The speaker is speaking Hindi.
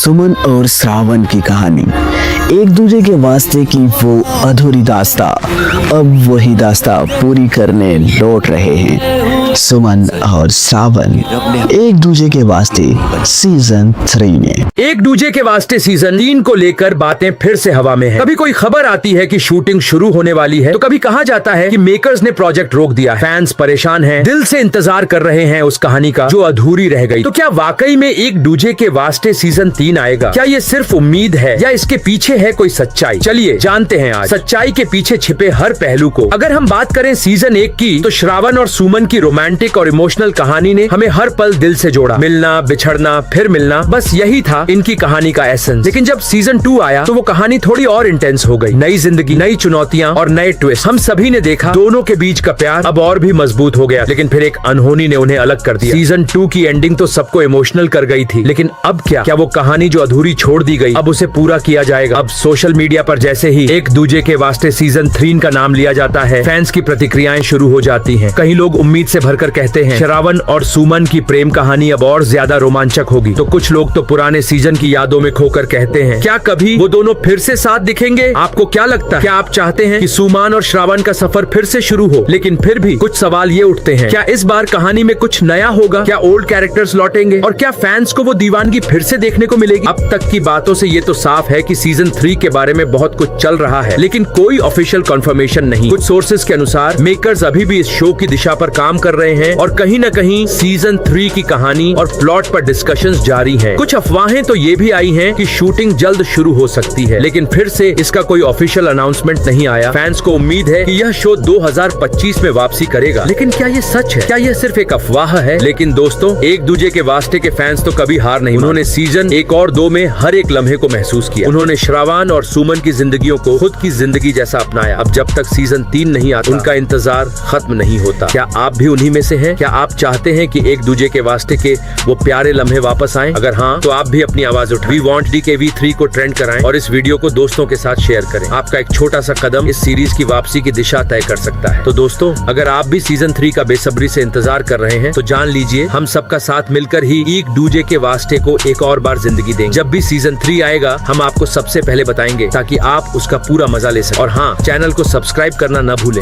सुमन और श्रावण की कहानी, एक दूसरे के वास्ते की वो अधूरी दास्ता अब वही दास्ता पूरी करने लौट रहे हैं। सुमन और श्रावण एक दूसरे के वास्ते सीजन 3 में। एक दूजे के वास्ते सीजन 3 को लेकर बातें फिर से हवा में हैं। कभी कोई खबर आती है कि शूटिंग शुरू होने वाली है, तो कभी कहा जाता है कि मेकर्स ने प्रोजेक्ट रोक दिया। फैंस परेशान हैं, दिल से इंतजार कर रहे हैं उस कहानी का जो अधूरी रह गई। तो क्या वाकई में एक दूजे के वास्ते सीजन 3 आएगा? क्या ये सिर्फ उम्मीद है या इसके पीछे है कोई सच्चाई? चलिए जानते हैं आज सच्चाई के पीछे छिपे हर पहलू को। अगर हम बात करें सीजन 1 की, तो श्रावण और सुमन की रोमांटिक और इमोशनल कहानी ने हमें हर पल दिल से जोड़ा। मिलना, बिछड़ना, फिर मिलना, बस यही था इनकी कहानी का एसेंस। लेकिन जब सीजन 2 आया तो वो कहानी थोड़ी और इंटेंस हो गई। नई जिंदगी, नई चुनौतियां और नए ट्विस्ट। हम सभी ने देखा दोनों के बीच का प्यार अब और भी मजबूत हो गया। लेकिन फिर एक अनहोनी ने उन्हें अलग कर दिया। सीजन 2 की एंडिंग तो सबको इमोशनल कर गई थी, लेकिन अब क्या वो कहानी जो अधूरी छोड़ दी गई, अब उसे पूरा किया जाएगा? अब सोशल मीडिया पर जैसे ही एक दूजे के वास्ते सीजन 3 का नाम लिया जाता है, फैंस की प्रतिक्रियाएं शुरू हो जाती हैं। कई लोग उम्मीद से भरकर कहते हैं श्रावण और सुमन की प्रेम कहानी अब और ज्यादा रोमांचक होगी, तो कुछ लोग तो पुराने सीजन की यादों में खोकर कहते हैं क्या कभी वो दोनों फिर से साथ दिखेंगे? आपको क्या लगता है? क्या आप चाहते हैं कि सुमन और श्रावण का सफर फिर से शुरू हो? लेकिन फिर भी कुछ सवाल ये उठते हैं, क्या इस बार कहानी में कुछ नया होगा? क्या ओल्ड कैरेक्टर्स लौटेंगे? और क्या फैंस को वो दीवानगी फिर से देखने को मिलेगी? अब तक की बातों से ये तो साफ है कि सीजन 3 के बारे में बहुत कुछ चल रहा है, लेकिन कोई ऑफिशियल कंफर्मेशन नहीं। कुछ सोर्सेज के अनुसार मेकर्स अभी भी इस शो की दिशा पर काम कर रहे हैं और कहीं न कहीं सीजन 3 की कहानी और प्लॉट पर डिस्कशंस जारी हैं। कुछ अफवाहें तो ये भी आई हैं कि शूटिंग जल्द शुरू हो सकती है, लेकिन फिर से इसका कोई ऑफिशियल अनाउंसमेंट नहीं आया। फैंस को उम्मीद है कि यह शो 2025 में वापसी करेगा, लेकिन क्या ये सच है? क्या ये सिर्फ एक अफवाह है? लेकिन दोस्तों, एक दूजे के वास्ते के फैंस तो कभी हार नहीं। उन्होंने सीजन 1 और 2 में हर एक लम्हे को महसूस किया। उन्होंने श्रावण और सुमन की जिंदगियों को खुद की जिंदगी जैसा अपनाया। अब जब तक सीजन 3 नहीं आता, उनका इंतजार खत्म नहीं होता। क्या आप भी उन्हीं में से हैं? क्या आप चाहते हैं कि एक दूजे के वास्ते के वो प्यारे लम्हे वापस आएं? अगर हाँ, तो आप भी अपनी आवाज उठाएं। वी वांट DKV3 को ट्रेंड कराएं और इस वीडियो को दोस्तों के साथ शेयर करें। आपका एक छोटा सा कदम इस सीरीज की वापसी की दिशा तय कर सकता है। तो दोस्तों, अगर आप भी सीजन 3 का बेसब्री से इंतजार कर रहे हैं, तो जान लीजिए हम सबका साथ मिलकर ही एक दूजे के वास्ते को एक और बार जिंदगी देंगे। जब भी सीजन 3 आएगा, हम आपको सबसे पहले बताएंगे ताकि आप उसका पूरा मजा ले सकें। और हाँ, चैनल को सब्सक्राइब करना न भूलें।